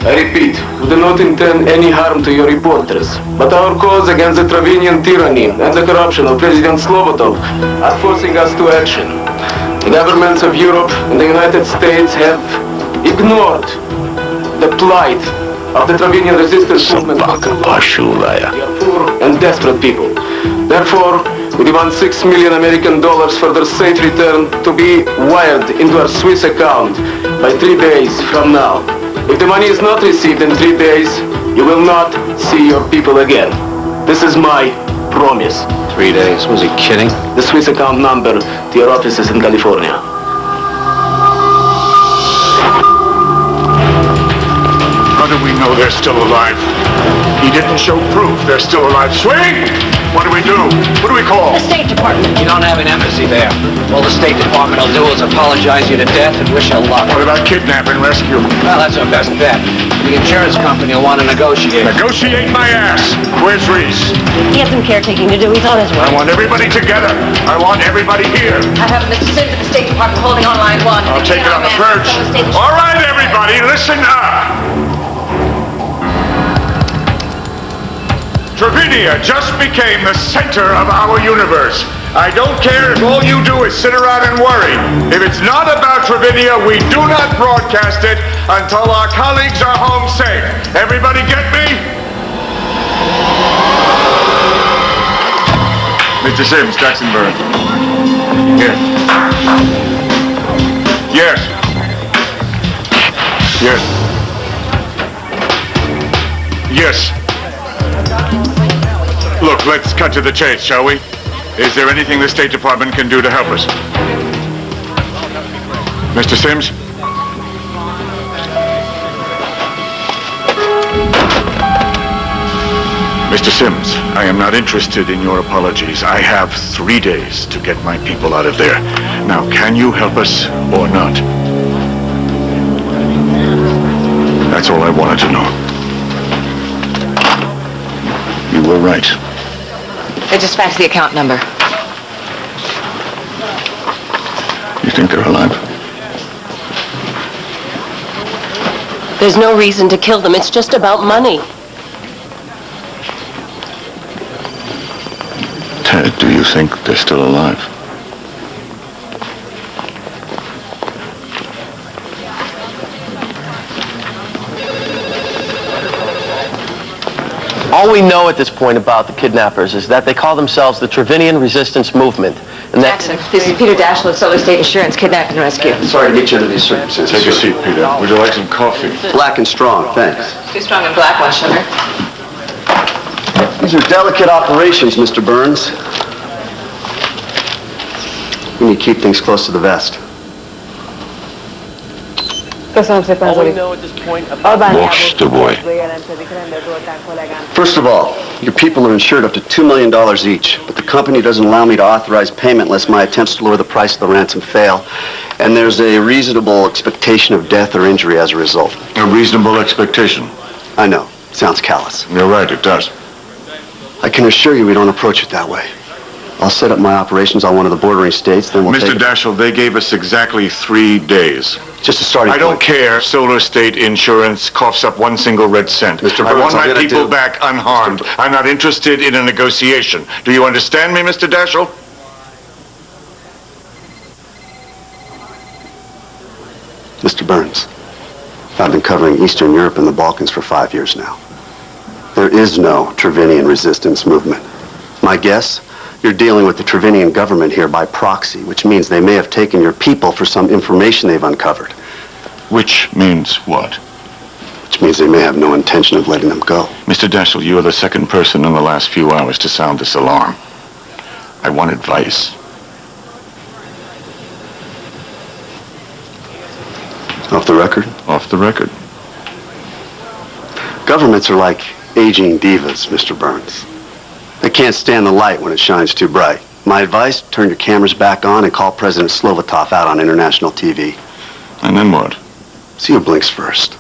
I repeat, we do not intend any harm to your reporters, but our cause against the Travinian tyranny and the corruption of President Slobodov are forcing us to action. The governments of Europe and the United States have ignored the plight of the Travinian Resistance Movement. We are poor and desperate people. Therefore, we demand $6 million American for their safe return to be wired into our Swiss account by 3 days from now. If the money is not received in 3 days, you will not see your people again. This is my promise. 3 days? Was he kidding? The Swiss account number to your offices in California. How do we know they're still alive? He didn't show proof they're still alive. Swing! What do we do? What do we call? The State Department. You don't have an embassy there. All the State Department will do is apologize you to death and wish you luck. What about kidnap and rescue? Well, that's our best bet. The insurance company will want to negotiate. Negotiate my ass! Where's Reese? He has some caretaking to do. He's on his way. I want everybody together. I want everybody here. I have Mr. Sayid of the State Department holding on line 1. I'll take it on the purge. All right, everybody, listen up! Travinia just became the center of our universe. I don't care if all you do is sit around and worry. If it's not about Travinia, we do not broadcast it until our colleagues are home safe. Everybody get me? Mr. Sims, Jacksonburg. Yes. Yes. Yes. Yes. Look, let's cut to the chase, shall we? Is there anything the State Department can do to help us? Mr. Sims? Mr. Sims, I am not interested in your apologies. I have 3 days to get my people out of there. Now, can you help us or not? That's all I wanted to know. You were right. They just faxed the account number. You think they're alive? There's no reason to kill them. It's just about money. Ted, do you think they're still alive? All we know at this point about the kidnappers is that they call themselves the Travinian Resistance Movement. And Jackson, this is Peter Dashel of Solar State Insurance, Kidnapping and Rescue. Sorry to get you into these circumstances. Take a seat, Peter. Would you like some coffee? Black and strong, thanks. 2 strong and black, 1 sugar. These are delicate operations, Mr. Burns. We need to keep things close to the vest. all we know at this point about Watch the boy. First of all, your people are insured up to $2 million each, but the company doesn't allow me to authorize payment unless my attempts to lower the price of the ransom fail, and there's a reasonable expectation of death or injury as a result. A reasonable expectation. I know, sounds callous. You're right, it does. I can assure you we don't approach it that way. I'll set up my operations on one of the bordering states, then we'll Mr. Dashel, they gave us exactly 3 days. Just a starting point. I don't care. Solar State Insurance coughs up 1 single red cent. Mr. I want Burns, my people back unharmed. I'm not interested in a negotiation. Do you understand me, Mr. Dashel? Mr. Burns, I've been covering Eastern Europe and the Balkans for 5 years now. There is no Travinian Resistance Movement. My guess? You're dealing with the Travinian government here by proxy, which means they may have taken your people for some information they've uncovered. Which means what? Which means they may have no intention of letting them go. Mr. Dashel, you are the second person in the last few hours to sound this alarm. I want advice. Off the record? Off the record. Governments are like aging divas, Mr. Burns. They can't stand the light when it shines too bright. My advice, turn your cameras back on and call President Slobodov out on international TV. And then what? See who blinks first.